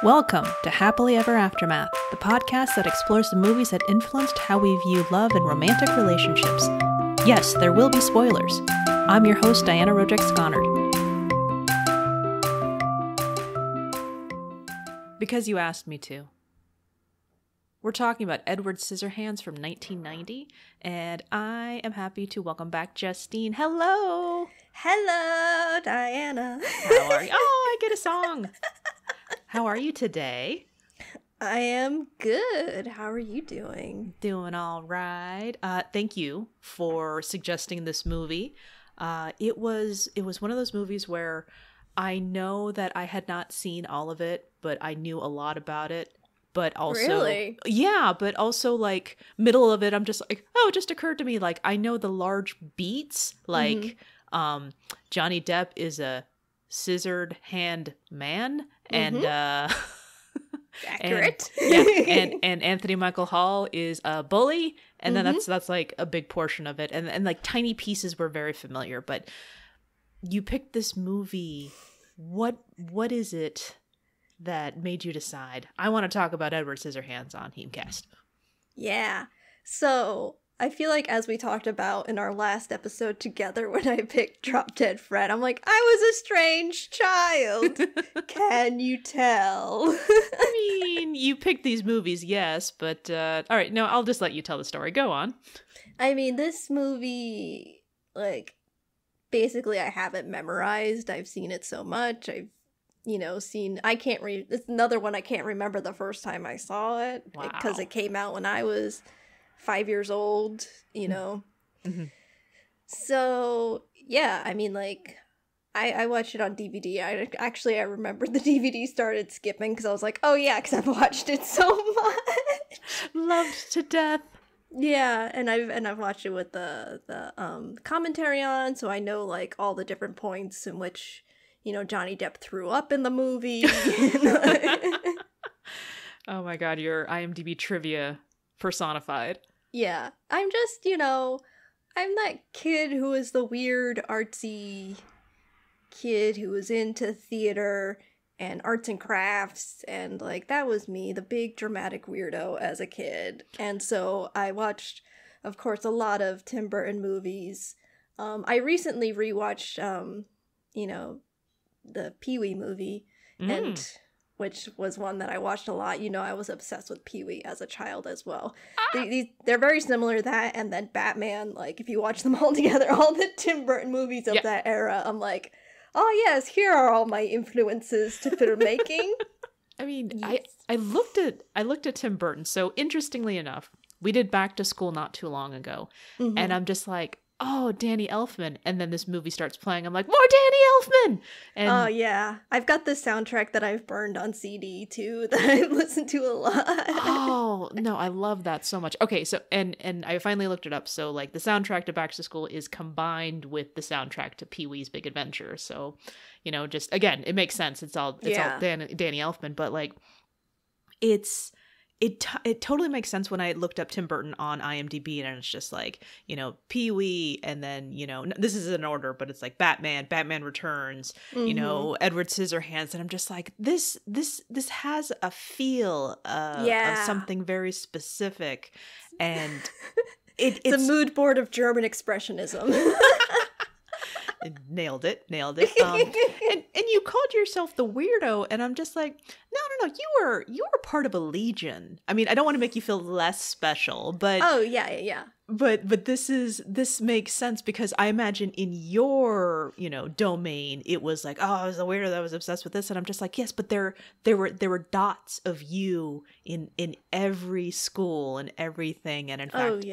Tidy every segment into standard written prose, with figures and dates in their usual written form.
Welcome to Happily Ever Aftermath, the podcast that explores the movies that influenced how we view love and romantic relationships. Yes, there will be spoilers. I'm your host, Diana Rojek-Sconard. Because you asked me to. We're talking about Edward Scissorhands from 1990, and I am happy to welcome back Justine. Hello! Hello, Diana. How are you? Oh, I get a song! How are you today? I am good. How are you doing? Doing all right. Thank you for suggesting this movie. It was one of those movies where I know that I had not seen all of it, but I knew a lot about it. But also, really? Yeah, but also like middle of it, I'm just like, oh, it just occurred to me, like I know the large beats, like Johnny Depp is a scissored hand man, and accurate. and Anthony Michael Hall is a bully, and then that's like a big portion of it, and like tiny pieces were very familiar. But you picked this movie. What is it that made you decide I want to talk about Edward Scissorhands on HEAMCast? Yeah. So I feel like, as we talked about in our last episode together when I picked Drop Dead Fred, I'm like, I was a strange child. Can you tell? I mean, you picked these movies, yes, but all right, no, I'll just let you tell the story. Go on. I mean, this movie, like, basically I have it memorized. I've seen it so much. I've seen, it's another one I can't remember the first time I saw it. Wow. Because it came out when I was 5 years old, So, yeah, I mean, like, I watched it on DVD. I remember the DVD started skipping because I was like, oh yeah, because I've watched it so much. Loved to death. Yeah, and I've watched it with the commentary on, so I know, like, all the different points in which Johnny Depp threw up in the movie. Oh my god, your IMDb trivia personified. Yeah, I'm just, I'm that kid who is the weird, artsy kid who was into theater and arts and crafts, and, like, that was me, the big dramatic weirdo as a kid. And so I watched, of course, a lot of Tim Burton movies. I recently rewatched, the Pee-wee movie, and which was one that I watched a lot. I was obsessed with Pee-wee as a child as well. They're very similar, that and then Batman. Like, if you watch them all together, all the Tim Burton movies of that era, I'm like, oh yes, here are all my influences to filmmaking. I mean, yes. I looked at Tim Burton. So interestingly enough, we did Back to School not too long ago, and I'm just like, oh, Danny Elfman. And then this movie starts playing. I'm like, more Danny Elfman! And oh, yeah. I've got the soundtrack that I've burned on CD, too, that I've listened to a lot. Oh, no, I love that so much. Okay, so, and I finally looked it up. So, like, the soundtrack to Back to School is combined with the soundtrack to Pee-wee's Big Adventure. So, just, again, it makes sense. It's all Danny Elfman. But, like, It totally makes sense when I looked up Tim Burton on IMDb, and it's just like, Pee-wee, and then, this is in order, but it's like Batman Returns, Edward Scissorhands, and I'm just like, this has a feel of something very specific, and it's a mood board of German expressionism. Nailed it. And you called yourself the weirdo, and I'm just like, no, you were part of a legion. I mean, I don't want to make you feel less special, but oh yeah. But this makes sense, because I imagine in your domain it was like, oh, I was a weirdo that was obsessed with this, and I'm just like, yes, but there were dots of you in every school and everything, and in fact,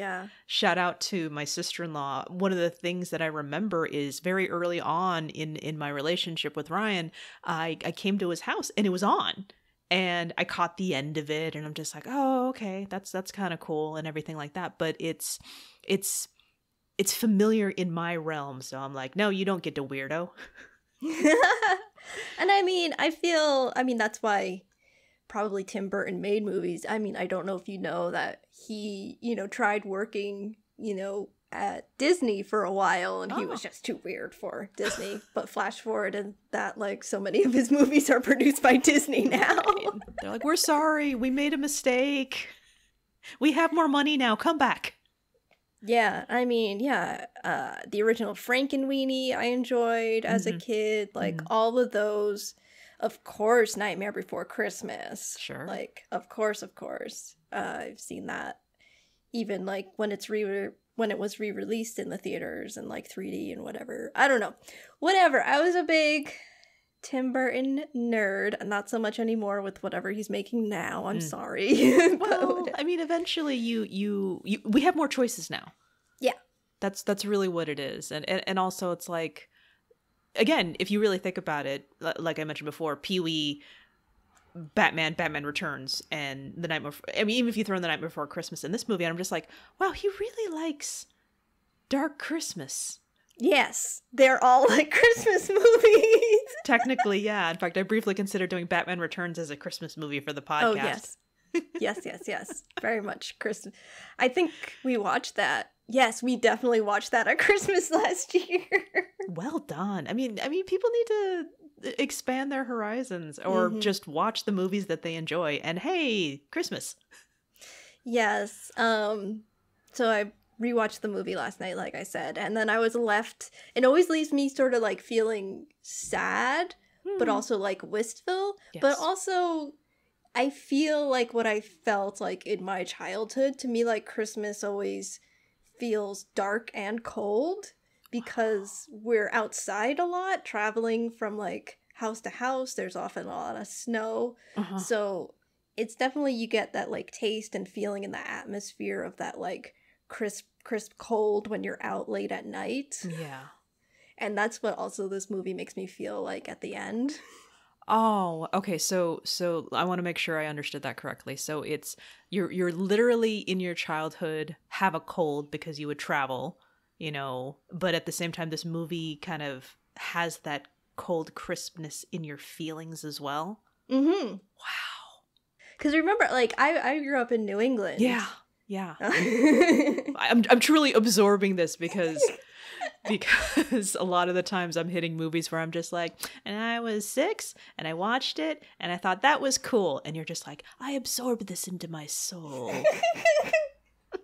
shout out to my sister-in-law. One of the things that I remember is very early on in my relationship with Ryan, I came to his house and it was on. And I caught the end of it, and I'm just like, oh, okay, that's kind of cool and everything like that. But it's familiar in my realm, so I'm like, no, you don't get to weirdo. And I mean, that's why probably Tim Burton made movies. I mean, I don't know if you know that he, tried working, at Disney for a while, and he was just too weird for Disney. But flash forward, and that, like, so many of his movies are produced by Disney now. Right. They're like, we're sorry, we made a mistake. We have more money now, come back. Yeah, I mean, yeah, the original Frankenweenie I enjoyed as a kid, like, all of those. Of course, Nightmare Before Christmas. Sure. Like, of course. I've seen that. Even, like, when it was re-released in the theaters and, like, 3D and whatever. I don't know. Whatever. I was a big Tim Burton nerd. Not so much anymore with whatever he's making now. I'm sorry. Well, I mean, eventually we have more choices now. Yeah. That's really what it is. And also it's like, again, if you really think about it, like I mentioned before, Pee-wee, Batman Returns, and The Night Before. I mean, even if you throw in The Night Before Christmas in this movie, I'm just like, wow, he really likes Dark Christmas. Yes, they're all like Christmas movies. Technically, yeah. In fact, I briefly considered doing Batman Returns as a Christmas movie for the podcast. Oh, yes. Very much Christmas. I think we watched that. Yes, we definitely watched that at Christmas last year. Well done. I mean, people need to expand their horizons or just watch the movies that they enjoy. And hey, Christmas. Yes. So I rewatched the movie last night, like I said, and then I was left. It always leaves me sort of like feeling sad, but also like wistful. Yes. But also, I feel like what I felt like in my childhood. To me, like Christmas always feels dark and cold because we're outside a lot, traveling from like house to house. There's often a lot of snow. So it's definitely, you get that like taste and feeling in the atmosphere of that like crisp cold when you're out late at night. Yeah. And that's what also this movie makes me feel like at the end. Oh, okay. So I want to make sure I understood that correctly. So it's you're literally in your childhood have a cold because you would travel, you know, but at the same time this movie kind of has that cold crispness in your feelings as well. Wow. Because remember, like I grew up in New England. Yeah. I'm truly absorbing this because a lot of the times I'm hitting movies where I'm just like, and I was 6 and I watched it and I thought that was cool. And you're just like, I absorbed this into my soul.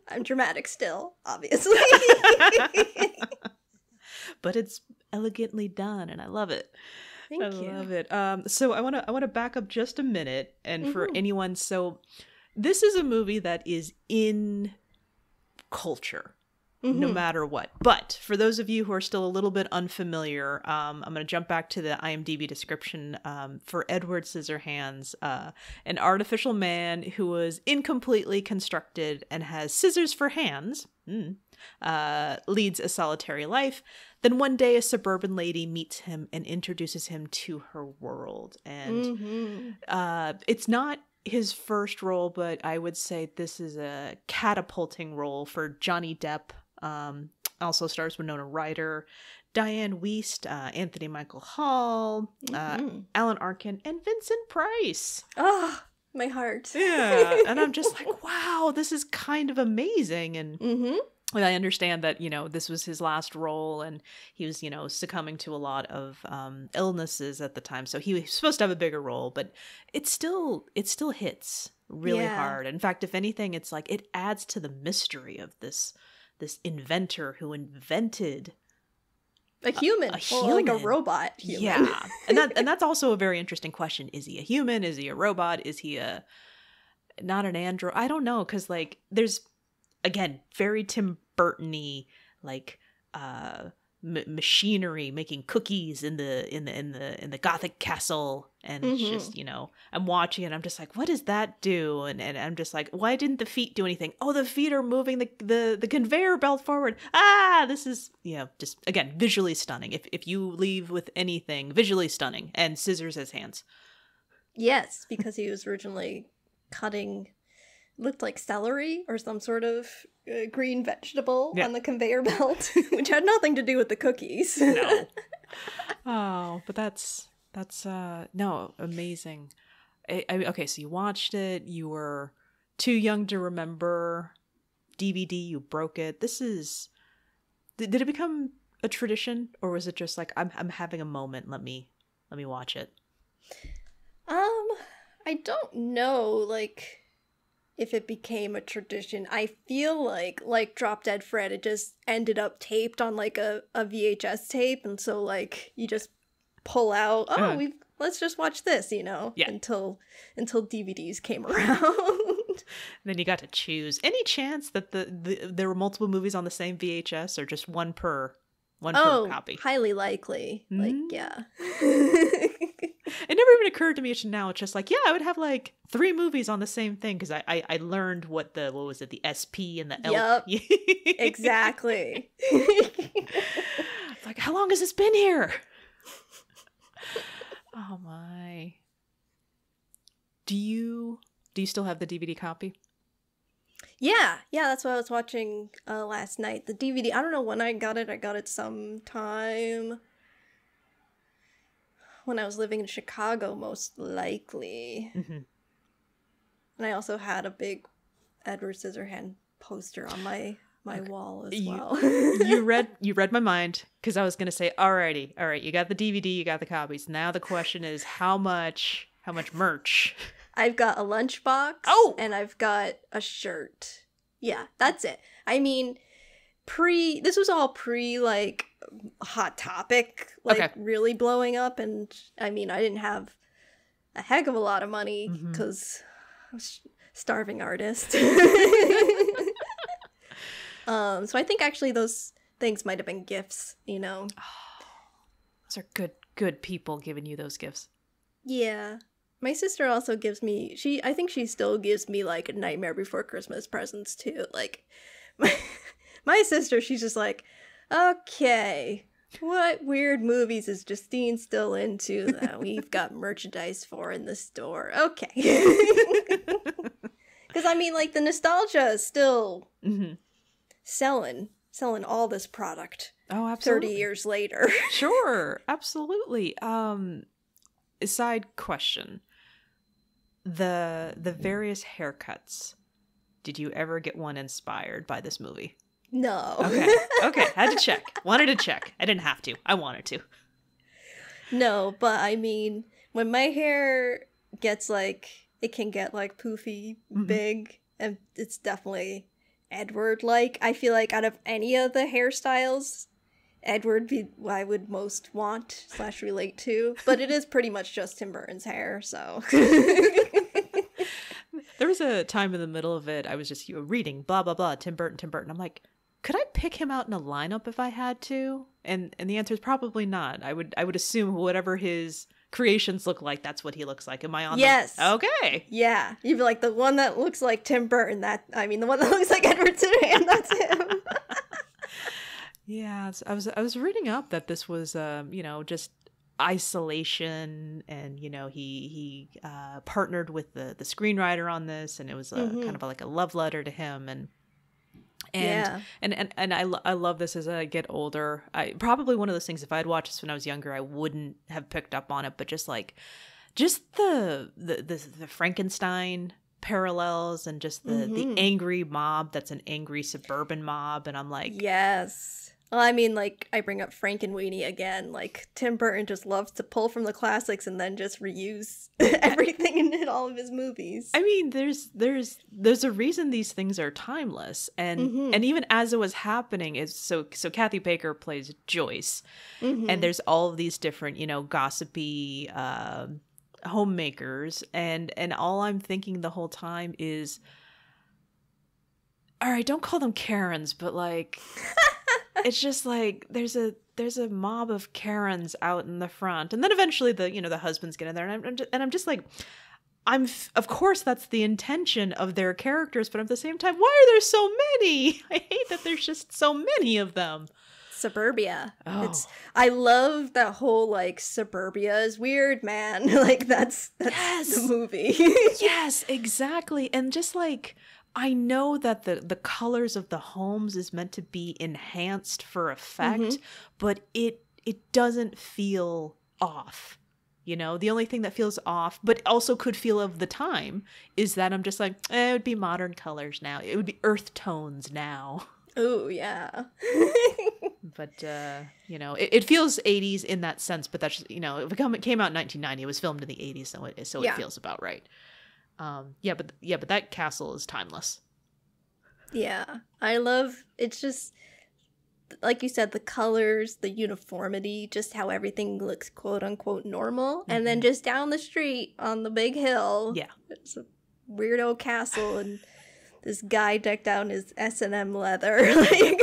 I'm dramatic still, obviously. But it's elegantly done and I love it. Thank you. I love it. So I want to back up just a minute, and for anyone, so this is a movie that is in culture. No matter what. But for those of you who are still a little bit unfamiliar, I'm going to jump back to the IMDb description for Edward Scissorhands, an artificial man who was incompletely constructed and has scissors for hands, leads a solitary life. Then one day a suburban lady meets him and introduces him to her world. And it's not his first role, but I would say this is a catapulting role for Johnny Depp. Also stars Winona Ryder, Dianne Wiest, Anthony Michael Hall, Alan Arkin, and Vincent Price. Oh, my heart. Yeah, and I'm just like, wow, this is kind of amazing. And I understand that, you know, this was his last role and he was, you know, succumbing to a lot of illnesses at the time. So he was supposed to have a bigger role, but it still hits really hard. In fact, if anything, it's like it adds to the mystery of this inventor who invented a human, or like a robot human. Yeah. and that's also a very interesting question. Is he a human? Is he a robot? Is he not an android? I don't know, because like there's, again, very Tim Burton-y, like machinery making cookies in the Gothic castle, and it's just, you know, I'm watching it, I'm just like, what does that do? And I'm just like, why didn't the feet do anything? Oh, the feet are moving the conveyor belt forward. This is, you know, just again visually stunning. If you leave with anything, visually stunning, and scissors as hands. Yes, because he was originally cutting, looked like celery or some sort of green vegetable on the conveyor belt, which had nothing to do with the cookies. No. Oh, but that's no, amazing. I mean, okay, so you watched it, you were too young to remember, DVD, you broke it. This is did it become a tradition, or was it just like I'm having a moment, let me watch it? I don't know, like, if it became a tradition. I feel like Drop Dead Fred, it just ended up taped on like a VHS tape, and so like you just pull out, let's just watch this, you know, until DVDs came around. Then you got to choose. Any chance that there were multiple movies on the same VHS, or just one per copy? Highly likely. Like, yeah. It never even occurred to me until now. It's just like, I would have like 3 movies on the same thing, because I learned what was it, the SP and the L. Yep. Exactly. Like, how long has this been here? Oh my. Do you still have the DVD copy? Yeah, that's what I was watching last night. The DVD, I don't know when I got it. I got it sometime when I was living in Chicago, most likely. Mm-hmm. And I also had a big Edward Scissorhands poster on my wall as well. You read my mind, because I was going to say, all right, you got the DVD, you got the copies. Now the question is, how much merch? I've got a lunchbox. And I've got a shirt. Yeah, that's it. I mean, this was all pre like Hot Topic, like really blowing up, and I mean, I didn't have a heck of a lot of money because I was starving artist. So I think actually those things might have been gifts, you know. Oh, those are good people giving you those gifts. Yeah. My sister also gives me, I think she still gives me like a Nightmare Before Christmas presents too. Like, my sister, she's just like, okay, what weird movies is Justine still into that we've got merchandise for in the store? Okay. Because I mean, like, the nostalgia is still selling all this product. Oh, absolutely. 30 years later. Sure, absolutely. Side question. The various haircuts. Did you ever get one inspired by this movie? No. Okay. Had to check. Wanted to check. I didn't have to. I wanted to. No, but I mean, when my hair gets like, it can get like poofy, big, and it's definitely Edward-like. I feel like out of any of the hairstyles, Edward be I would most want / relate to, but it is pretty much just Tim Burton's hair, so. There was a time in the middle of it, I was just reading, blah, blah, blah, Tim Burton. I'm like, could I pick him out in a lineup if I had to? And the answer is probably not. I would assume whatever his creations look like, that's what he looks like. Am I on? Yes. Okay. Yeah. You'd be like, the one that looks like Tim Burton, the one that looks like Edward Scissorhands, that's him. Yeah, I was reading up that this was just isolation, and he partnered with the screenwriter on this, and it was kind of like a love letter to him, and I love this as I get older. I probably one of those things, if I had watched this when I was younger, I wouldn't have picked up on it, but just the Frankenstein parallels, and just the angry mob that's an angry suburban mob, and I'm like, yes. Well, I mean, like, I bring up Frankenweenie again. Like, Tim Burton just loves to pull from the classics and then just reuse everything in all of his movies. I mean, there's a reason these things are timeless, and even as it was happening, is so Kathy Baker plays Joyce, and there's all of these different gossipy homemakers, and all I'm thinking the whole time is, all right, don't call them Karens, but like. It's just like there's a mob of Karens out in the front, and then eventually the husbands get in there, and I'm just like, of course that's the intention of their characters, but at the same time, why are there so many? I hate that there's just so many of them. Suburbia. Oh. I love that whole like suburbia is weird, man. Like that's yes. the movie. Yes, exactly, and just like. I know that the colors of the homes is meant to be enhanced for effect, but it doesn't feel off. The only thing that feels off, but also could feel of the time, is that I'm just like, it would be modern colors now. It would be earth tones now. Oh, yeah. But you know, it feels 80s in that sense, but that's just, you know, it came out in 1990. It was filmed in the 80s, so it feels about right. But that castle is timeless. Yeah, I love, it's just, like you said, the colors, the uniformity, just how everything looks quote unquote normal. And then just down the street on the big hill, it's a weirdo castle, and this guy decked out in his S&M leather. Like,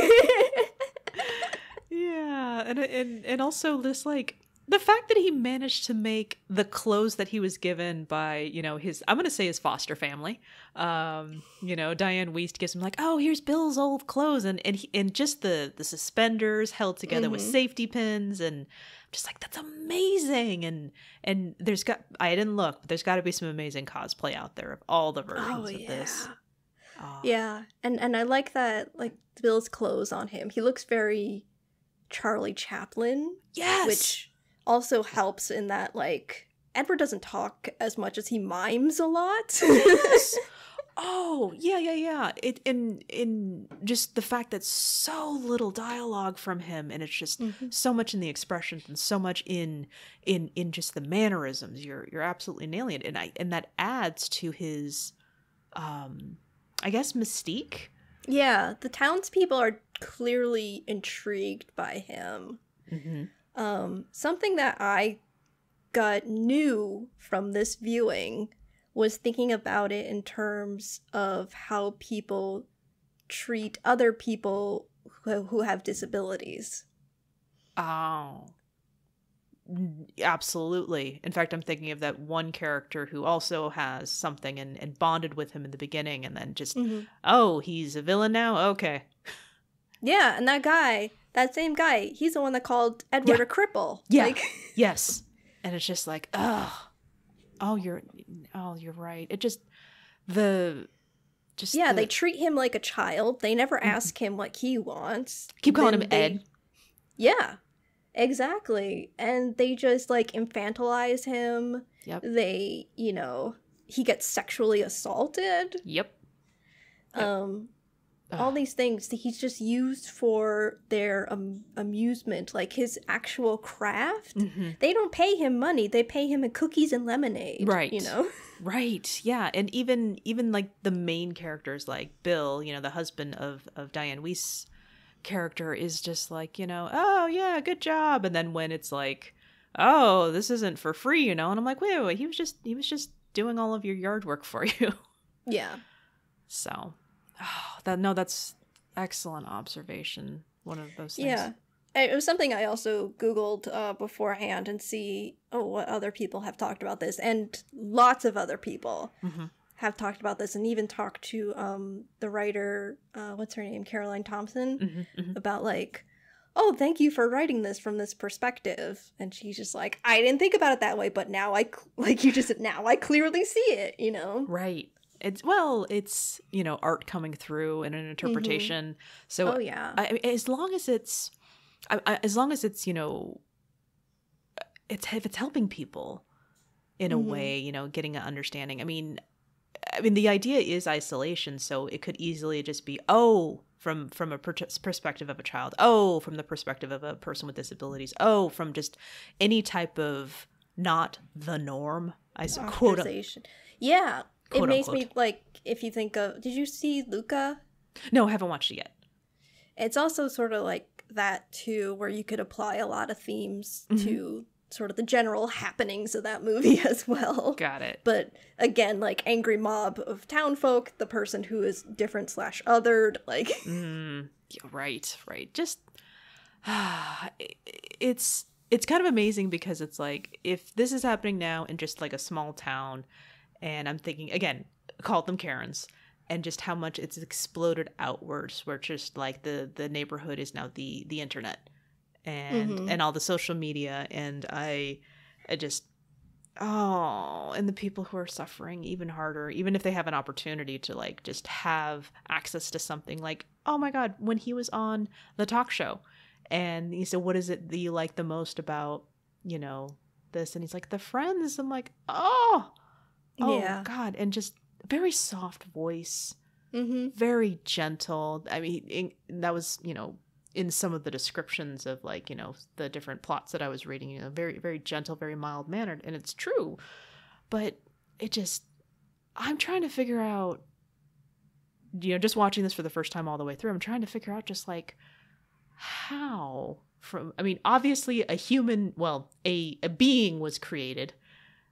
yeah, and also this, like, the fact that he managed to make the clothes that he was given by, you know, I'm going to say his foster family. You know, Dianne Wiest gives him like, oh, here's Bill's old clothes. And just the suspenders held together with safety pins. And just like, that's amazing. And I didn't look, but there's got to be some amazing cosplay out there of all the versions of this. Oh. Yeah. And I like that, like, Bill's clothes on him. He looks very Charlie Chaplin. Yes. Which also helps in that, like, Edward doesn't talk as much as he mimes a lot. Yes. Oh, yeah. It in just the fact that so little dialogue from him, and it's just so much in the expressions and so much in just the mannerisms. You're absolutely nailing it, and that adds to his, I guess, mystique. Yeah, the townspeople are clearly intrigued by him. Something that I got new from this viewing was thinking about it in terms of how people treat other people who have disabilities. Oh, absolutely. In fact, I'm thinking of that one character who also has something and bonded with him in the beginning, and then just, oh, he's a villain now? Okay. Yeah, and that same guy, he's the one that called Edward a cripple. Yeah. Like, yes. And it's just like, you're right. It just, they treat him like a child. They never ask him what he wants. Keep calling him Ed. Yeah, exactly. And they just, like, infantilize him. Yep. They, you know, he gets sexually assaulted. Yep. All these things he's just used for their amusement, like his actual craft. They don't pay him money. They pay him in cookies and lemonade. Right. You know? Right. Yeah. And even like the main characters, like Bill, you know, the husband of Dianne Wiest's character, is just like, you know, oh yeah, good job. And then when it's like, oh, this isn't for free, you know, and I'm like, wait, he was just doing all of your yard work for you. Yeah. So that's excellent observation. One of those things. Yeah. It was something I also Googled beforehand and see, what other people have talked about this. And lots of other people have talked about this, and even talked to the writer, what's her name, Caroline Thompson, about like, oh, thank you for writing this from this perspective. And she's just like, I didn't think about it that way, but now I clearly see it, you know? Right. It's you know, art coming through in an interpretation. So as long as it's you know, if it's helping people in a way, you know, getting an understanding. I mean the idea is isolation, so it could easily just be from a perspective of a child, from the perspective of a person with disabilities, from just any type of not the norm. Quote. Yeah. It makes me, like, if you think of, did you see Luca? No, I haven't watched it yet. It's also sort of like that, too, where you could apply a lot of themes to sort of the general happenings of that movie as well. Got it. But, again, like, angry mob of townfolk, the person who is different/othered, like... Right. Just, it's kind of amazing, because it's like, if this is happening now in just, like, a small town... And I'm thinking, again, call them Karens, and just how much it's exploded outwards, where just like the neighborhood is now the internet and all the social media. And I just, and the people who are suffering even harder, even if they have an opportunity to like just have access to something, like, oh my God, when he was on the talk show and he said, what is it that you like the most about, you know, this? And he's like, the Friends. I'm like, oh yeah. God. And just very soft voice, very gentle. I mean, that was, you know, in some of the descriptions of like, you know, the different plots that I was reading, you know, very, very gentle, very mild mannered. And it's true. But it just, I'm trying to figure out, you know, just watching this for the first time all the way through, I'm trying to figure out just like how from, I mean, obviously a human, well, a being was created.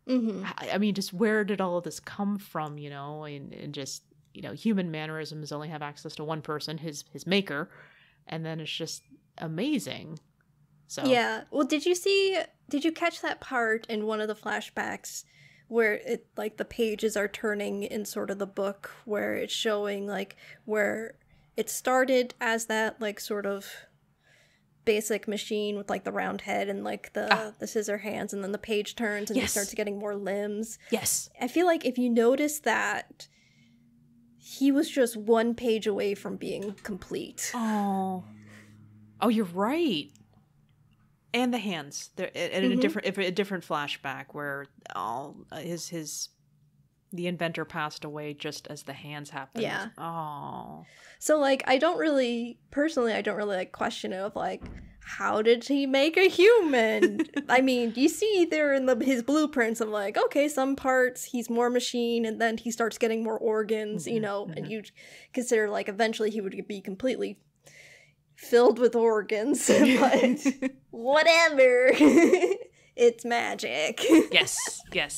Mm-hmm. I mean, just where did all of this come from, you know, and just, you know, human mannerisms only have access to one person, his maker. And then it's just amazing. So yeah. Well, did you catch that part in one of the flashbacks where it like the pages are turning in sort of the book where it's showing like where it started as that like sort of basic machine with like the round head and like the scissor hands, and then the page turns and he starts getting more limbs. Yes. I feel like if you notice that he was just one page away from being complete. Oh, you're right. And the hands. They're in a different flashback where the inventor passed away just as the hands happened. Yeah. Oh. So like I don't really like question it of like how did he make a human? I mean, you see there in his blueprints, I'm like, okay, some parts he's more machine and then he starts getting more organs, you know, and you consider like eventually he would be completely filled with organs, but whatever. It's magic. Yes.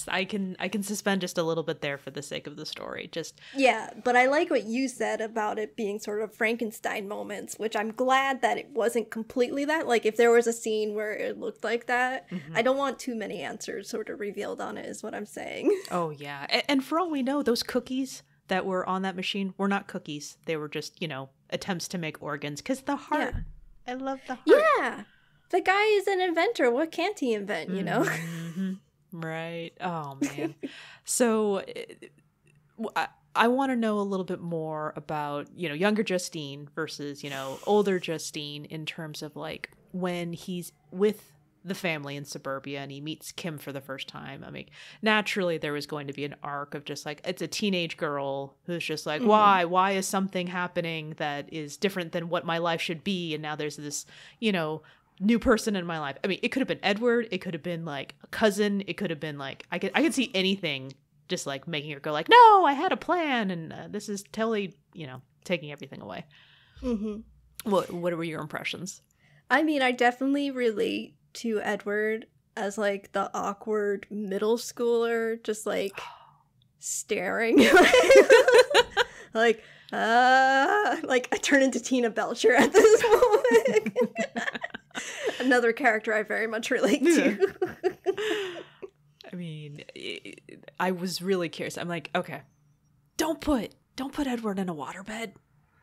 I can suspend just a little bit there for the sake of the story. Yeah, but I like what you said about it being sort of Frankenstein moments, which I'm glad that it wasn't completely that. Like, if there was a scene where it looked like that, I don't want too many answers sort of revealed on it, is what I'm saying. Oh, yeah. And for all we know, those cookies that were on that machine were not cookies. They were just, you know, attempts to make organs. Because the heart. Yeah. I love the heart. Yeah. The guy is an inventor. What can't he invent, you know? Mm-hmm. Right. Oh, man. So I want to know a little bit more about, you know, younger Justine versus, you know, older Justine in terms of like when he's with the family in suburbia and he meets Kim for the first time. I mean, naturally there was going to be an arc of just like, it's a teenage girl who's just like, why is something happening that is different than what my life should be? And now there's this, you know, new person in my life. I mean, it could have been Edward. It could have been like a cousin. It could have been like, I could see anything just like making her go like, no, I had a plan. And this is totally, you know, taking everything away. Mm-hmm. What were your impressions? I mean, I definitely relate to Edward as like the awkward middle schooler, just like staring. Like I turn into Tina Belcher at this moment. Another character I very much relate to. I mean, I was really curious. I'm like, okay, don't put Edward in a waterbed.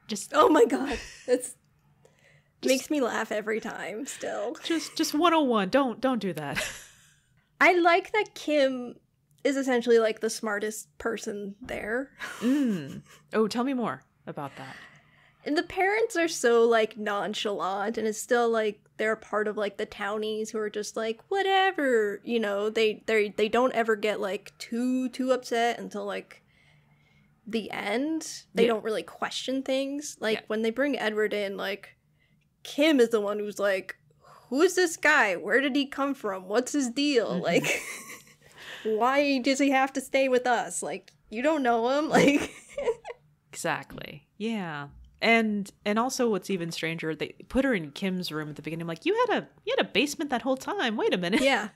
Just oh my god, makes me laugh every time. Still, just 101. Don't do that. I like that Kim is essentially like the smartest person there. Oh, tell me more about that. And the parents are so like nonchalant, and it's still like they're part of like the townies who are just like whatever, you know. They don't ever get like too upset until like the end. They don't really question things. Like when they bring Edward in, like Kim is the one who's like, who's this guy? Where did he come from? What's his deal? Like, why does he have to stay with us? Like, you don't know him. Like, exactly. Yeah. And also what's even stranger, they put her in Kim's room at the beginning. I'm like, you had a basement that whole time. Wait a minute. Yeah.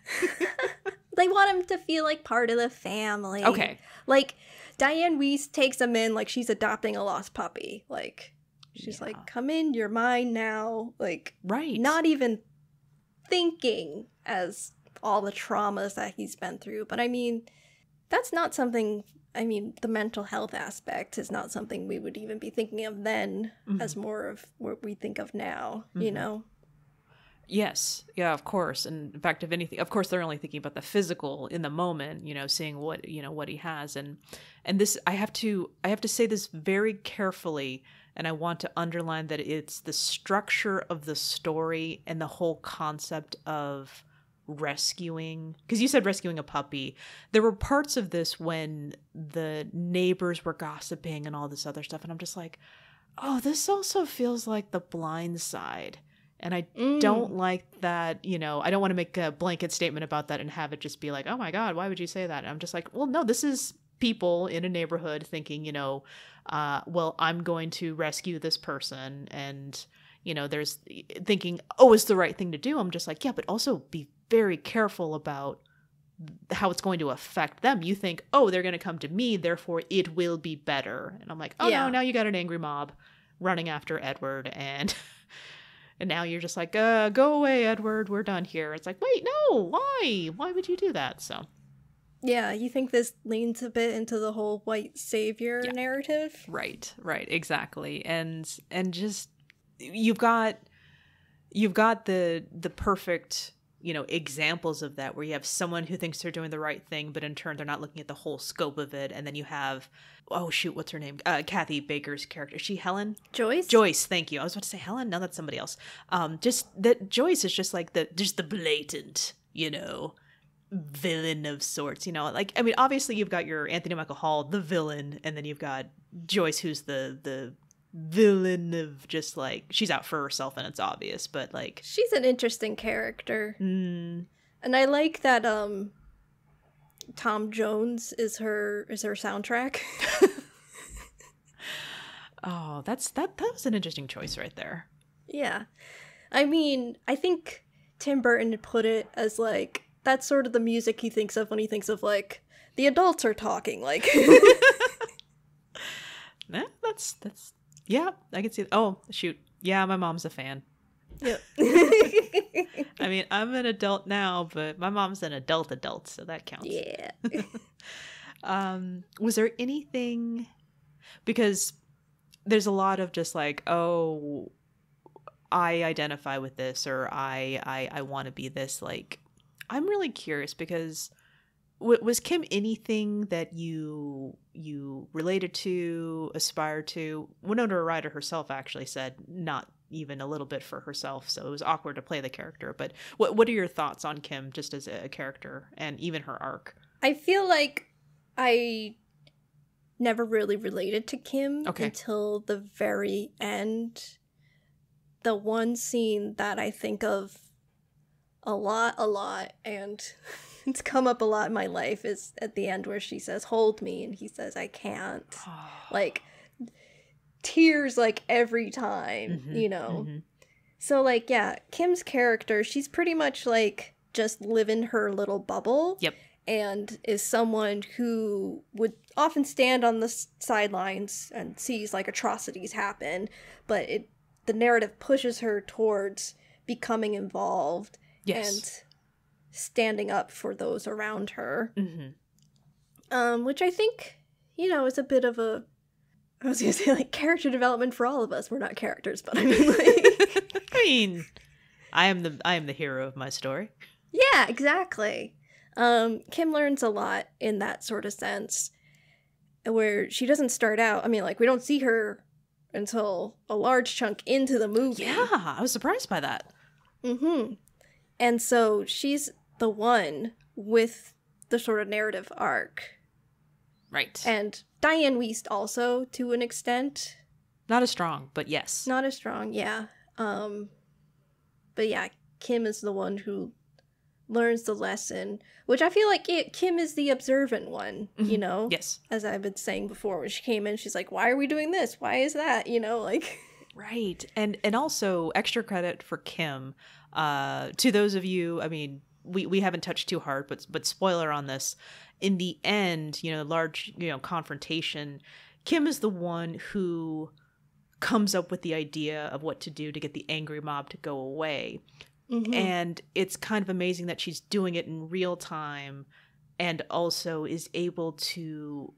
They want him to feel like part of the family. Okay. Like, Dianne Wiest takes him in like she's adopting a lost puppy. Like, she's like, come in, you're mine now. Like, right. Not even thinking as all the traumas that he's been through. But I mean, that's not something, I mean, the mental health aspect is not something we would even be thinking of then as more of what we think of now, you know? Yes. Yeah, of course. And in fact, if anything, of course, they're only thinking about the physical in the moment, you know, seeing what, you know, what he has. And this, I have to say this very carefully. And I want to underline that it's the structure of the story and the whole concept of rescuing, because you said rescuing a puppy. There were parts of this when the neighbors were gossiping and all this other stuff. And I'm just like, oh, this also feels like The Blind Side. And I don't like that, you know, I don't want to make a blanket statement about that and have it just be like, oh my God, why would you say that? And I'm just like, well, no, this is people in a neighborhood thinking, you know, well, I'm going to rescue this person. And, you know, there's thinking, oh, it's the right thing to do. I'm just like, yeah, but also be very careful about how it's going to affect them. You think, oh, they're going to come to me, therefore it will be better. And I'm like, oh no, now you got an angry mob running after Edward, and now you're just like, go away, Edward, we're done here. It's like, wait, no, why would you do that? So yeah, you think this leans a bit into the whole white savior narrative? Right, exactly. And just you've got the perfect, you know, examples of that, where you have someone who thinks they're doing the right thing, but in turn they're not looking at the whole scope of it. And then you have, oh shoot, what's her name? Kathy Baker's character. Is she Helen? Joyce, thank you. I was about to say Helen. No, that's somebody else. Just that Joyce is just like the blatant, you know, villain of sorts, you know. Like, I mean, obviously you've got your Anthony Michael Hall, the villain, and then you've got Joyce, who's the villain of just like, she's out for herself and it's obvious, but like, she's an interesting character. And I like that Tom Jones is her soundtrack. Oh, that was an interesting choice right there. Yeah, I mean, I think Tim Burton put it as like, that's sort of the music he thinks of when he thinks of like the adults are talking, like. That's yeah, I can see. Oh, shoot. Yeah, my mom's a fan. Yep. I mean, I'm an adult now, but my mom's an adult, so that counts. Yeah. Was there anything, because there's a lot of just like, oh, I identify with this, or I want to be this. Like, I'm really curious because was Kim anything that you related to, aspired to? Winona Ryder herself actually said not even a little bit for herself, so it was awkward to play the character. But what are your thoughts on Kim just as a character and even her arc? I feel like I never really related to Kim until the very end. The one scene that I think of a lot, and it's come up a lot in my life, is at the end where she says, "Hold me," and he says, "I can't." Like, tears, like, every time, you know? So, like, yeah, Kim's character, she's pretty much, like, just live in her little bubble. Yep. And is someone who would often stand on the sidelines and sees, like, atrocities happen, but the narrative pushes her towards becoming involved and standing up for those around her. Which I think, you know, is a bit of a, I was gonna say, like, character development for all of us. We're not characters, but I mean, like, I am the hero of my story. Yeah, exactly. Kim learns a lot in that sort of sense, where she doesn't start out, I mean, like, we don't see her until a large chunk into the movie. Yeah, I was surprised by that. And so she's the one with the sort of narrative arc. Right. And Dianne Wiest also, to an extent. Not as strong, but yes. Not as strong, yeah. But yeah, Kim is the one who learns the lesson, which I feel like Kim is the observant one, you know? Yes. As I've been saying before, when she came in, she's like, why are we doing this? Why is that? You know, like... Right. And also, extra credit for Kim. To those of you, I mean, we haven't touched too hard, but spoiler on this. In the end, you know, large, you know, confrontation, Kim is the one who comes up with the idea of what to do to get the angry mob to go away. And it's kind of amazing that she's doing it in real time and also is able to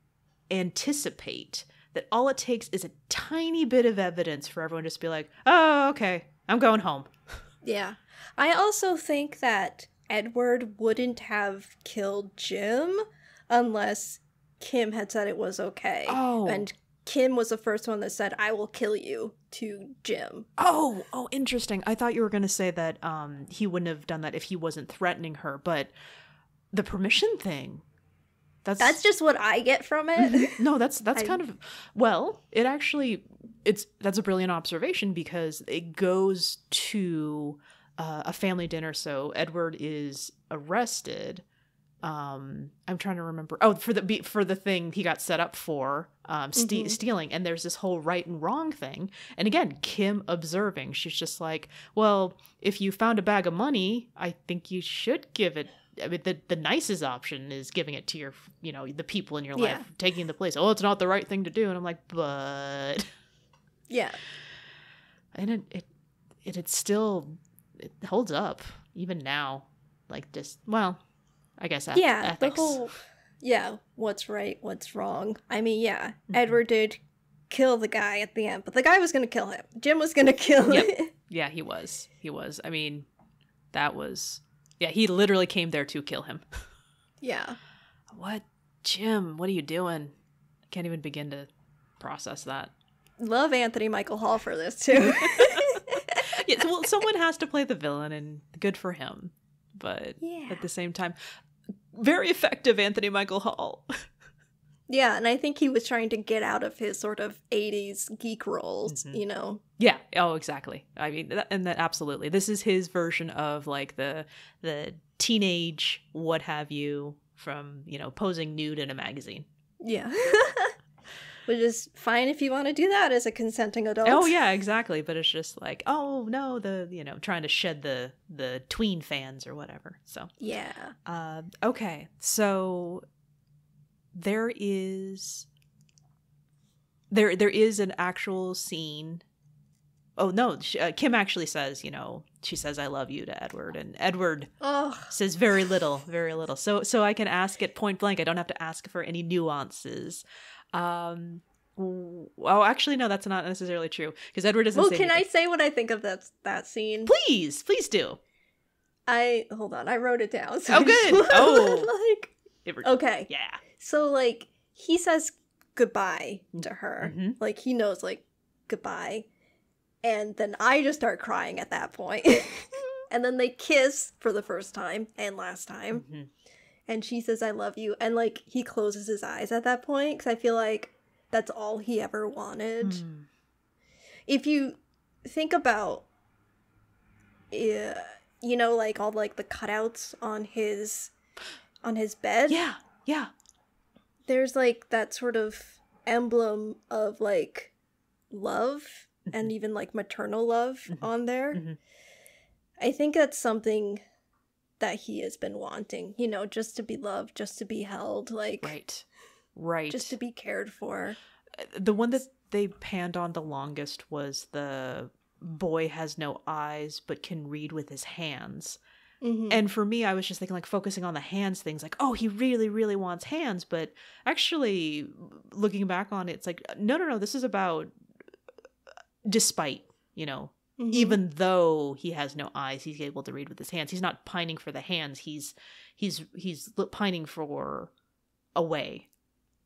anticipate that all it takes is a tiny bit of evidence for everyone to just be like, oh, okay, I'm going home. Yeah. I also think that Edward wouldn't have killed Jim unless Kim had said it was okay. Oh. And Kim was the first one that said, I will kill you, to Jim. Oh, interesting. I thought you were going to say that he wouldn't have done that if he wasn't threatening her, but the permission thing, That's just what I get from it. No, that's kind of, well, it actually, that's a brilliant observation, because it goes to a family dinner. So Edward is arrested. I'm trying to remember. Oh, for the thing he got set up for, stealing. And there's this whole right and wrong thing. And again, Kim observing, she's just like, well, if you found a bag of money, I think you should give it. I mean, the nicest option is giving it to your, the people in your life, taking the place. Oh, it's not the right thing to do. And I'm like, but yeah. And it still, it holds up even now. Like, just, well, I guess ethics. The whole, what's right, what's wrong. I mean, Edward did kill the guy at the end, but the guy was going to kill him. Jim was going to kill him. Yeah, he was. I mean, that was, he literally came there to kill him. Yeah. What? Jim, what are you doing? I can't even begin to process that. Love Anthony Michael Hall for this, too. Yeah, well, someone has to play the villain, and good for him. But at the same time, very effective Anthony Michael Hall. Yeah, and I think he was trying to get out of his sort of 80s geek roles, Yeah, oh, exactly. I mean, that absolutely. This is his version of, like, the teenage what have you from, posing nude in a magazine. Yeah. Which is fine if you want to do that as a consenting adult. Oh, yeah, exactly. But it's just like, oh, no, trying to shed the tween fans or whatever. So, yeah. Okay, so there is an actual scene. Oh, no, Kim actually says, she says, I love you to Edward. And Edward says very little. So I can ask it point blank. I don't have to ask for any nuances. Oh, actually, no, that's not necessarily true, because Edward doesn't say anything. I say what I think of that scene? Please do. Hold on, I wrote it down. So good. Okay. Yeah. So, like, he says goodbye to her. Mm-hmm. Like, he knows, like, goodbye. And then I just start crying at that point. And then they kiss for the first time and last time. Mm-hmm. And she says, I love you. And, like, he closes his eyes at that point, because I feel like that's all he ever wanted. Mm. If you think about, like, all, like, the cutouts on his bed. Yeah. There's, like, that sort of emblem of, like, love and even, like, maternal love on there. Mm-hmm. I think that's something that he has been wanting, just to be loved, just to be held, like, right, just to be cared for. The one that they panned on the longest was the boy has no eyes but can read with his hands. Mm-hmm. And for me, I was just thinking, like, focusing on the hands things, like, oh, he really, really wants hands. But actually, looking back on it, it's like, no, this is about despite, mm-hmm. even though he has no eyes, he's able to read with his hands. He's not pining for the hands. He's pining for a way.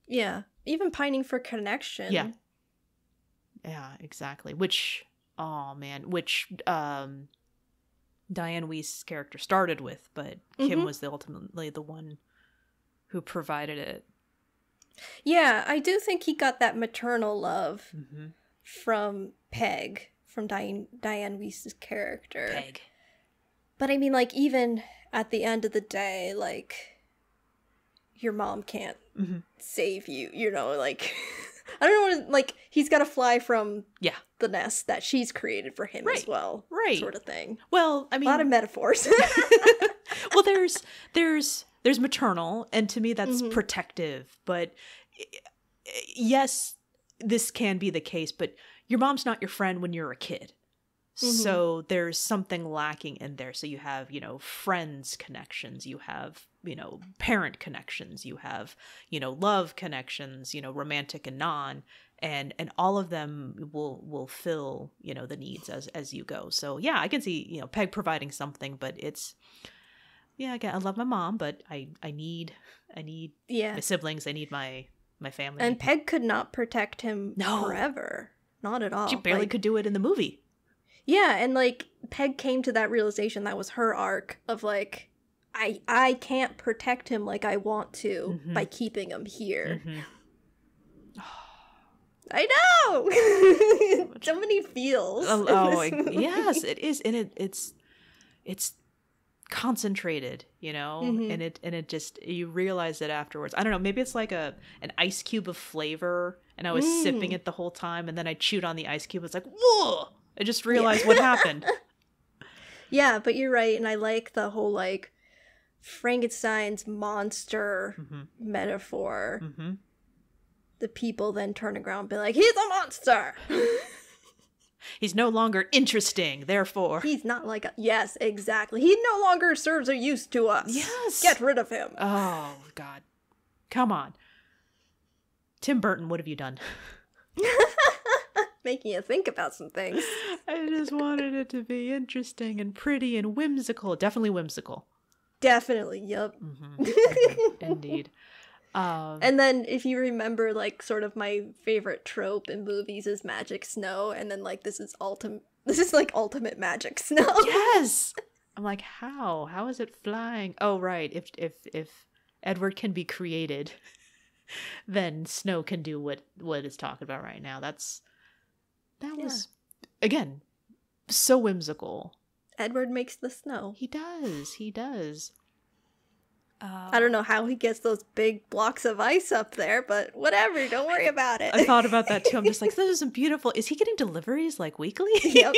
Yeah, even pining for connection. Yeah, exactly. Which Dianne Wiest's character started with, but Kim was ultimately the one who provided it. Yeah, I do think he got that maternal love from Peg, from Dianne Wiest's character. Peg. But I mean, like, even at the end of the day, like, your mom can't save you, like, I don't know, like, he's got to fly from the nest that she's created for him as well. Right. Sort of thing. Well, I mean, a lot of metaphors. Well, there's maternal, and to me that's protective, but yes, this can be the case, but your mom's not your friend when you're a kid. So there's something lacking in there. So you have, friends connections, you have, parent connections, you have, love connections, romantic and non, and all of them will fill, the needs as you go. So yeah, I can see, Peg providing something, but it's, again, I love my mom, but I need my siblings. I need my family. And Peg could not protect him forever. Not at all. She barely could do it in the movie. Yeah, and, like, Peg came to that realization that was her arc of, like, I can't protect him like I want to by keeping him here. I know. So many feels. Yes, it is, and it's concentrated, you know, and it just, you realize it afterwards. I don't know, maybe it's like an ice cube of flavor, and I was sipping it the whole time, and then I chewed on the ice cube. It's like, whoa! I just realized what happened. Yeah, but you're right, and I like the whole like Frankenstein's monster metaphor. The people then turn around and be like, he's a monster! He's no longer interesting, therefore. He's not like a... Yes, exactly. He no longer serves a use to us. Yes! Get rid of him. Oh, God. Come on. Tim Burton, what have you done? Making you think about some things. I just wanted it to be interesting and pretty and whimsical. Definitely whimsical. Definitely, yep. Indeed. And then if you remember, like, sort of my favorite trope in movies is magic snow, and then like this is like ultimate magic snow. Yes. I'm like, how is it flying? Oh, right. If Edward can be created, then snow can do what it's talking about right now. That was, again, so whimsical. Edward makes the snow. He does. I don't know how he gets those big blocks of ice up there, but whatever, don't worry about it. I thought about that too. I'm just like, this is beautiful. Is he getting deliveries like weekly? Yep.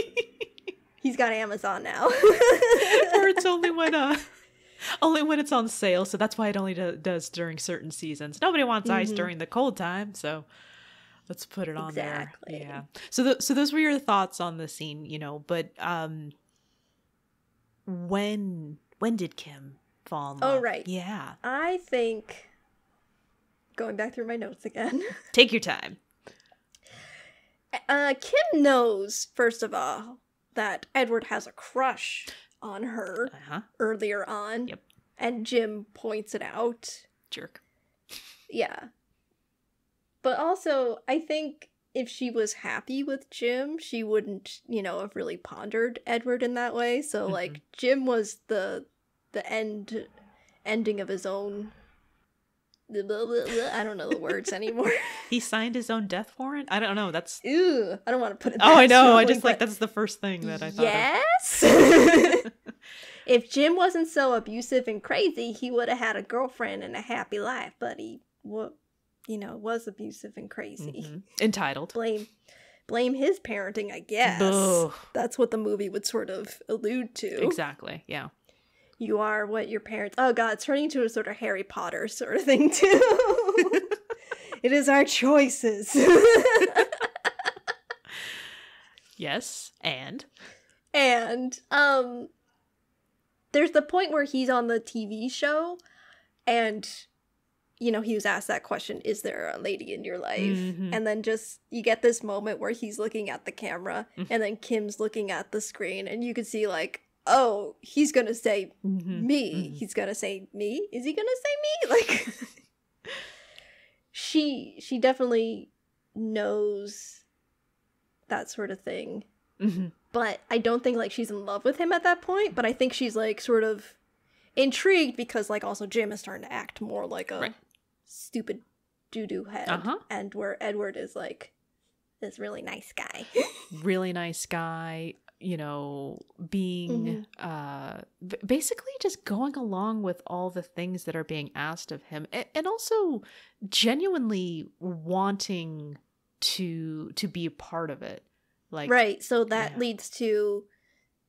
He's got Amazon now. Or it's only when it's on sale, so that's why it only does during certain seasons. Nobody wants ice during the cold time, so let's put it on there. Yeah. So those were your thoughts on the scene, you know, but when did Kim fall in love? Oh, right. Yeah. I think, going back through my notes again. Take your time. Kim knows, first of all, that Edward has a crush on her earlier on. Yep. And Jim points it out. Jerk. Yeah. But also, I think if she was happy with Jim, she wouldn't, have really pondered Edward in that way. So, like, Jim was the ending of his own... I don't know the words anymore. He signed his own death warrant? I don't know. That's... Ew. I don't want to put it that I know. I just, that's the first thing that I thought of. If Jim wasn't so abusive and crazy, he would have had a girlfriend and a happy life. But he, was abusive and crazy. Entitled. Blame his parenting, I guess. Ugh. That's what the movie would sort of allude to. Exactly, yeah. You are what your parents... Oh, God, it's turning into a sort of Harry Potter sort of thing, too. It is our choices. Yes, and? And, there's the point where he's on the TV show, and, he was asked that question, is there a lady in your life? And then you get this moment where he's looking at the camera, and then Kim's looking at the screen, and you can see, like, oh, he's gonna say me. He's gonna say me? Is he gonna say me? Like, she definitely knows that sort of thing. But I don't think, like, she's in love with him at that point. But I think she's, like, sort of intrigued because, like, also Jim is starting to act more like a stupid doo-doo head. And where Edward is, like, this really nice guy. Really nice guy. Being basically just going along with all the things that are being asked of him, and also genuinely wanting to be a part of it. Like, right, so that leads to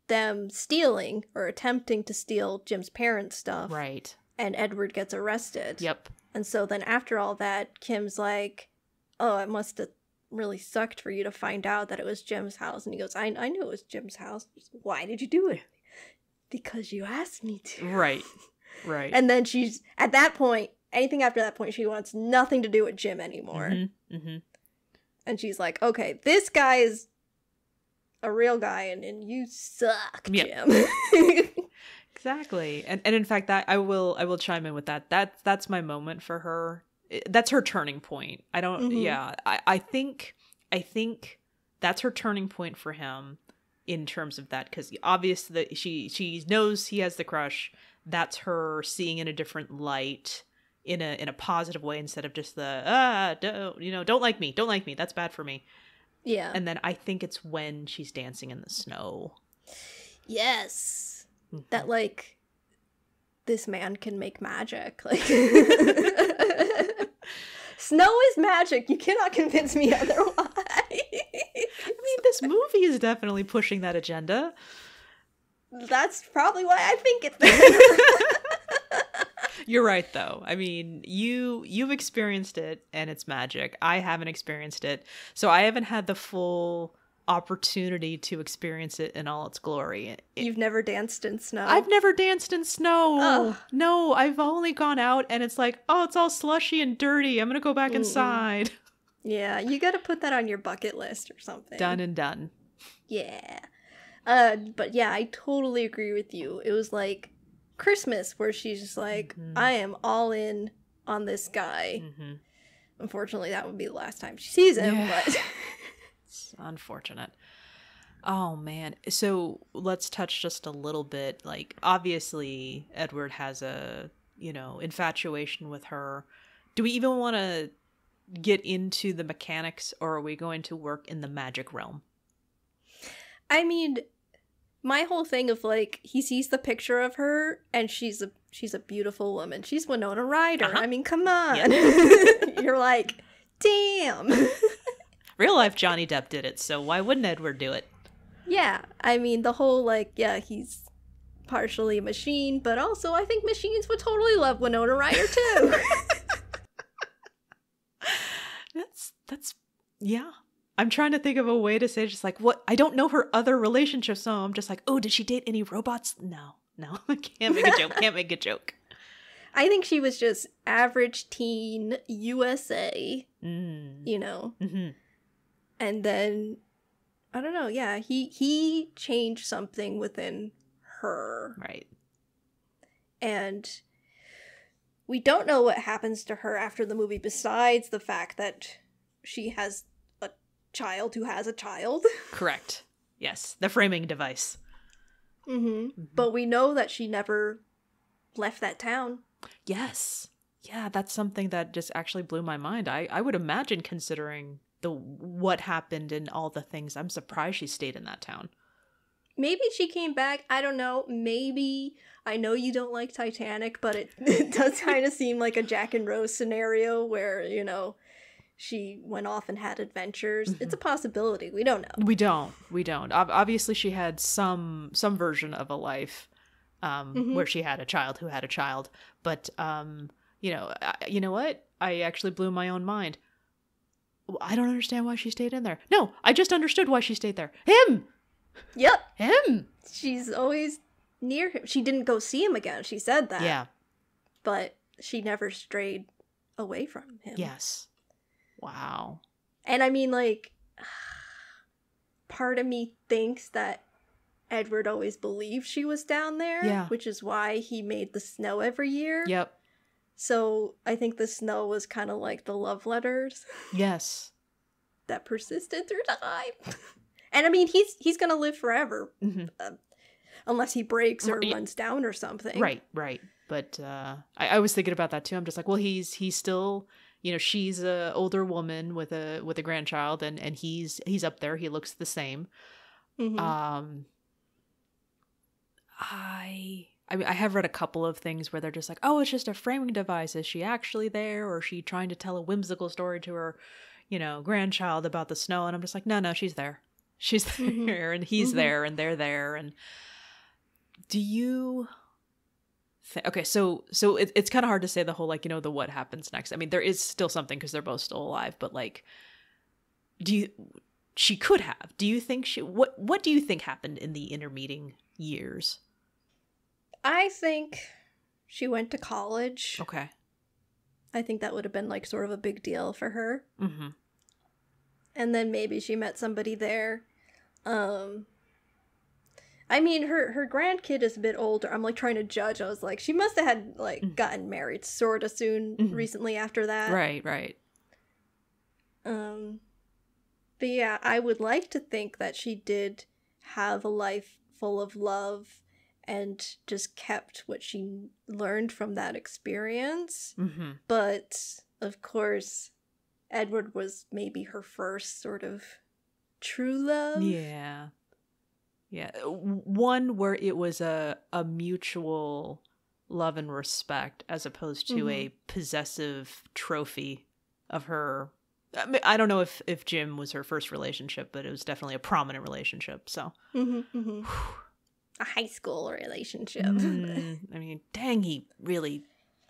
them stealing or attempting to steal Jim's parents' stuff. Right. And Edward gets arrested. Yep. And so then after all that, Kim's like, oh, it must have really sucked for you to find out that it was Jim's house. And he goes, I knew it was Jim's house. Why did you do it? Because you asked me to. Right. And then she's, at that point, anything after that point, she wants nothing to do with Jim anymore. And she's like, okay, this guy is a real guy and you suck, Jim. Exactly. And in fact, that I will chime in with that. That's my moment for her. That's her turning point. I don't, I think that's her turning point for him in terms of that, because obviously she knows he has the crush. that's her seeing in a different light in a positive way instead of just the don't like me, that's bad for me. Yeah. And then I think it's when she's dancing in the snow. Yes. That, like, this man can make magic. Like, snow is magic. You cannot convince me otherwise. I mean, this movie is definitely pushing that agenda. That's probably why I think it's You're right, though. I mean, you've experienced it, and it's magic. I haven't experienced it, so I haven't had the full opportunity to experience it in all its glory. You've never danced in snow? I've never danced in snow. Oh. No, I've only gone out, and it's like, oh, it's all slushy and dirty. I'm gonna go back inside. Yeah, you gotta put that on your bucket list or something. Done and done. Yeah. But yeah, I totally agree with you. It was like Christmas where she's just like, I am all in on this guy. Unfortunately, that would be the last time she sees him, but it's unfortunate. Oh man. So let's touch just a little bit. Like, obviously Edward has a, infatuation with her. Do we even want to get into the mechanics, or are we going to work in the magic realm? I mean, my whole thing of, like, he sees the picture of her and she's a beautiful woman. She's Winona Ryder. I mean, come on. Yeah. You're like, damn. Real life Johnny Depp did it, so why wouldn't Edward do it? Yeah. I mean, the whole, like, yeah, he's partially a machine, but also I think machines would totally love Winona Ryder too. That's yeah. I'm trying to think of a way to say just like, what? I don't know her other relationships, so I'm just like, oh, did she date any robots? No. I can't make a joke. I think she was just average teen USA, And then, I don't know, yeah, he changed something within her. Right. And we don't know what happens to her after the movie besides the fact that she has child who has a child. Correct. Yes. The framing device. But we know that she never left that town. Yes. Yeah, that's something that just actually blew my mind. I would imagine, considering what happened and all the things, I'm surprised she stayed in that town. Maybe she came back. I don't know. Maybe. I know you don't like Titanic, but it does kind of seem like a Jack and Rose scenario where, she went off and had adventures. It's a possibility. We don't know. We don't. Obviously, she had some version of a life where she had a child who had a child. But, you know what? I actually blew my own mind. I don't understand why she stayed in there. No, I just understood why she stayed there. Him! Yep. Him! She's always near him. She didn't go see him again. She said that. Yeah. But she never strayed away from him. Yes. Wow. And I mean, like, part of me thinks that Edward always believed she was down there. Yeah. Which is why he made the snow every year. Yep. So I think the snow was kind of like the love letters. Yes. That persisted through time. And I mean, he's gonna live forever. Unless he breaks or runs down or something. Right. But I was thinking about that too. I'm just like, well, he's still, she's a older woman with a grandchild, and he's up there. He looks the same. I mean, I have read a couple of things where they're just like, oh, it's just a framing device. Is she actually there, or is she trying to tell a whimsical story to her, grandchild about the snow? And I'm just like, no, she's there. She's there, and he's there, and they're there. And do you? Okay, so it's kind of hard to say the whole, like, the what happens next. I mean, there is still something because they're both still alive, but like, she could have. Do you think what do you think happened in the intermeeting years? I think she went to college. Okay. I think that would have been like sort of a big deal for her. And then maybe she met somebody there. I mean, her grandkid is a bit older. I'm like trying to judge. I was like, she must have had like gotten married sort of soon recently after that. Right. But yeah, I would like to think that she did have a life full of love and just kept what she learned from that experience. Mm-hmm. But, of course, Edward was maybe her first sort of true love. Yeah. Yeah. One where it was a mutual love and respect as opposed to a possessive trophy of her. I mean, I don't know if Jim was her first relationship, but it was definitely a prominent relationship. So, A high school relationship. I mean, dang, he really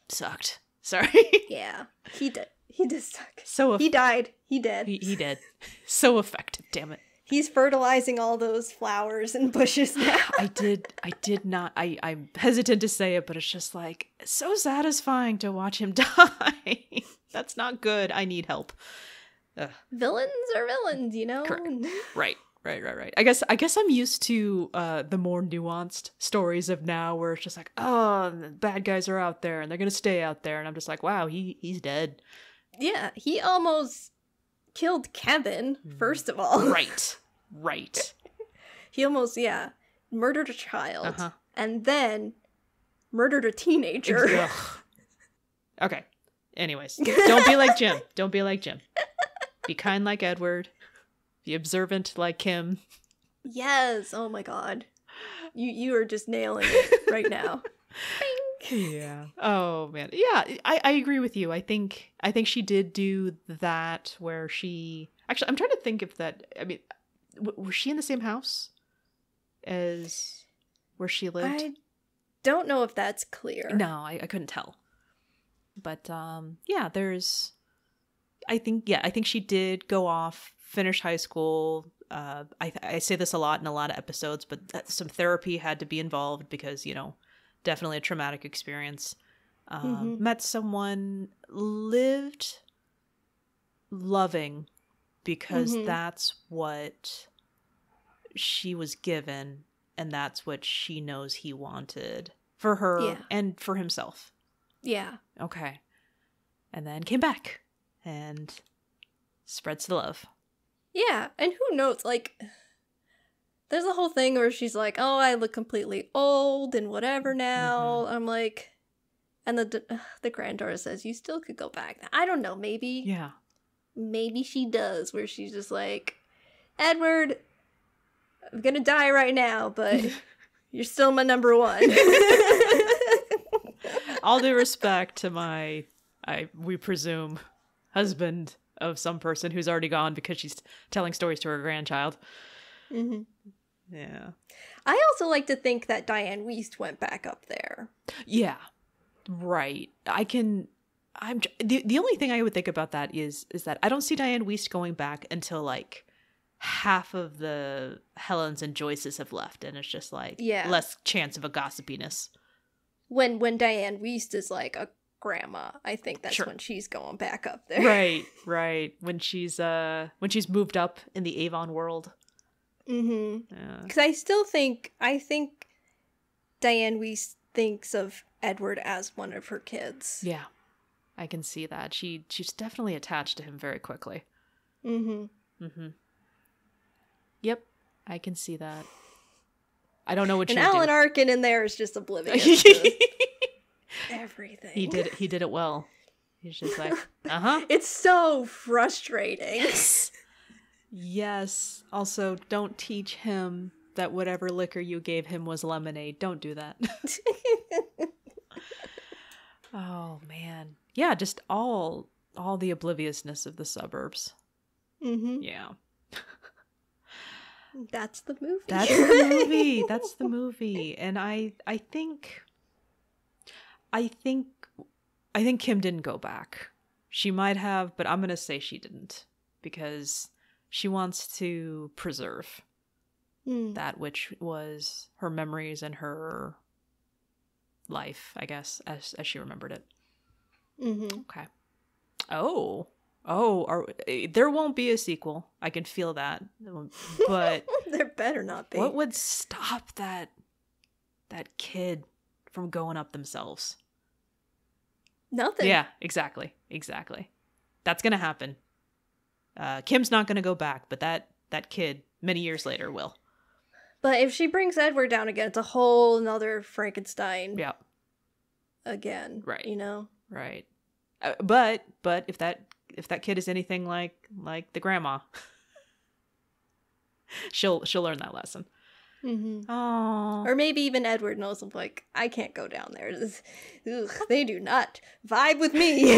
sucked. Sorry. Yeah, he did. He did suck. So he died. He dead. He did. So effective. Damn it. He's fertilizing all those flowers and bushes now. I did not. I'm hesitant to say it, but it's just like so satisfying to watch him die. That's not good. I need help. Ugh. Villains are villains, you know? Correct. Right. I guess I'm used to the more nuanced stories of now where it's just like, oh, the bad guys are out there and they're gonna stay out there, and I'm just like, wow, he's dead. Yeah, he almost killed Kevin, first of all. Right. He almost, murdered a child. And then murdered a teenager. Okay. Anyways, don't be like Jim. Don't be like Jim. Be kind like Edward. Be observant like Kim. Yes. Oh my god. You are just nailing it right now. Yeah. Oh man. Yeah, I agree with you. I think she did do that where she actually, I'm trying to think if that, I mean, was she in the same house as where she lived? I don't know if that's clear. No, I couldn't tell. But yeah, there's I think she did go off, finish high school. I say this a lot in a lot of episodes, but some therapy had to be involved because, you know, definitely a traumatic experience. Met someone, lived loving because that's what she was given and that's what she knows he wanted for her and for himself. Yeah. Okay. And then came back and spreads the love. Yeah, and who knows, like, there's a whole thing where she's like, oh, I look completely old and whatever now. I'm like, and the granddaughter says, you still could go back. I don't know, maybe. Yeah. Maybe she does, where she's just like, Edward, I'm gonna die right now, but you're still my number one. All due respect to we presume, husband of some person who's already gone because she's telling stories to her grandchild. Yeah. I also like to think that Dianne Wiest went back up there. Yeah. Right. The only thing I would think about that is that I don't see Dianne Wiest going back until like half of the Helens and Joyces have left, and it's just like less chance of a gossipiness. When Dianne Wiest is like a grandma, I think that's when she's going back up there. Right. When she's moved up in the Avon world. Because I think Dianne Wiest thinks of Edward as one of her kids. Yeah, I can see that. She's definitely attached to him very quickly. Yep, I can see that. I don't know what. And Alan Arkin in there is just oblivious to everything. He did it well. He's just like, It's so frustrating. Yes. Also, don't teach him that whatever liquor you gave him was lemonade. Don't do that. Oh man. Yeah, just all the obliviousness of the suburbs. Yeah. That's the movie. That's the movie. And I think Kim didn't go back. She might have, but I'm going to say she didn't because she wants to preserve that which was her memories and her life, I guess, as she remembered it. Okay. There won't be a sequel. I can feel that. But there better not be. What would stop that kid from going up themselves? Nothing. Yeah, exactly. That's gonna happen. Kim's not gonna go back, but that kid many years later will. But if she brings Edward down again, it's a whole nother Frankenstein. Yeah. Again. Right. You know? Right. But if that kid is anything like the grandma, she'll learn that lesson. Mm-hmm. Oh. Or maybe even Edward knows, like, I can't go down there. They do not vibe with me.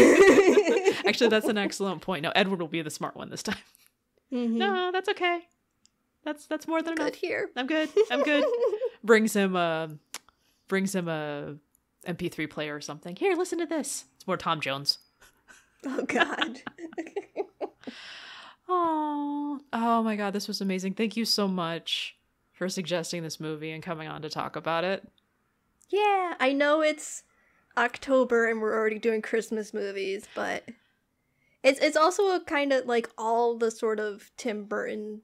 Actually, that's an excellent point. No, Edward will be the smart one this time. Mm-hmm. No, that's okay. That's more than enough. Good here. I'm good. Brings him a MP3 player or something. Here, listen to this. It's more Tom Jones. Oh God. Oh my God, this was amazing. Thank you so much for suggesting this movie and coming on to talk about it. Yeah, I know it's October and we're already doing Christmas movies, but it's also a kind of like all the sort of Tim Burton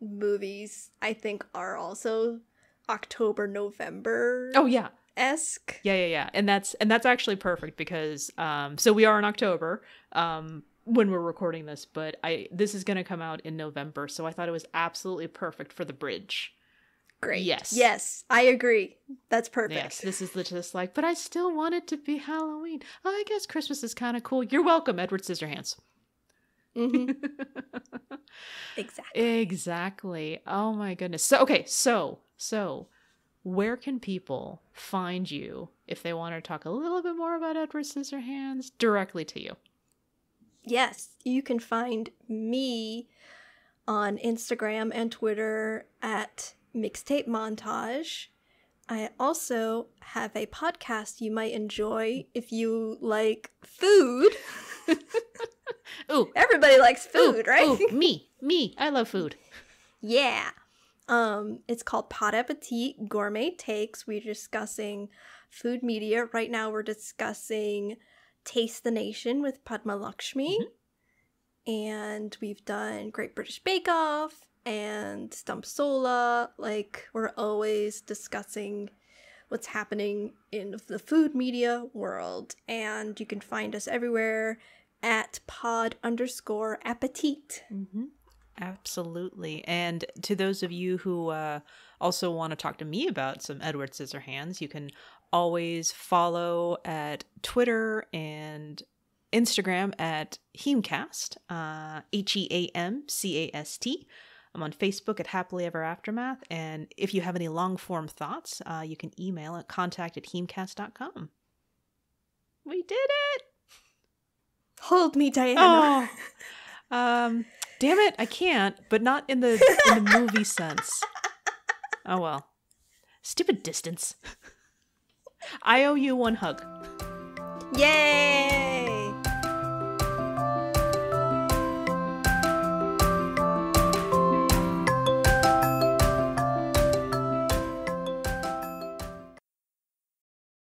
movies I think are also October, November. Oh yeah. Esque. Yeah. And that's actually perfect because so we are in October when we're recording this, but this is going to come out in November, so I thought it was absolutely perfect for the bridge. Great. Yes, I agree. That's perfect. Yes, this is just like, but I still want it to be Halloween. Oh, I guess Christmas is kind of cool. You're welcome, Edward Scissorhands. Mm-hmm. Exactly. Oh my goodness. So okay, so where can people find you if they want to talk a little bit more about Edward Scissorhands directly to you? Yes, you can find me on Instagram and Twitter at Mixtape Montage. I also have a podcast you might enjoy if you like food. Ooh, everybody likes food, right? Ooh, me. I love food. Yeah. It's called Pot Appetit Gourmet Takes. We're discussing food media. Right now we're discussing Taste the Nation with Padma Lakshmi. Mm-hmm. And we've done Great British Bake Off and Stump Sola. Like, we're always discussing what's happening in the food media world. And you can find us everywhere at pod_appetit. Mm-hmm. Absolutely. And to those of you who also want to talk to me about some Edward Scissorhands, you can always follow at Twitter and Instagram at HEAMCast, HEAMCAST. I'm on Facebook at Happily Ever Aftermath. And if you have any long-form thoughts, you can email at contact@heamcast.com. We did it! Hold me, Diana. Oh. Damn it, I can't, but not in the movie sense. Oh well. Stupid distance. I owe you one hug. Yay!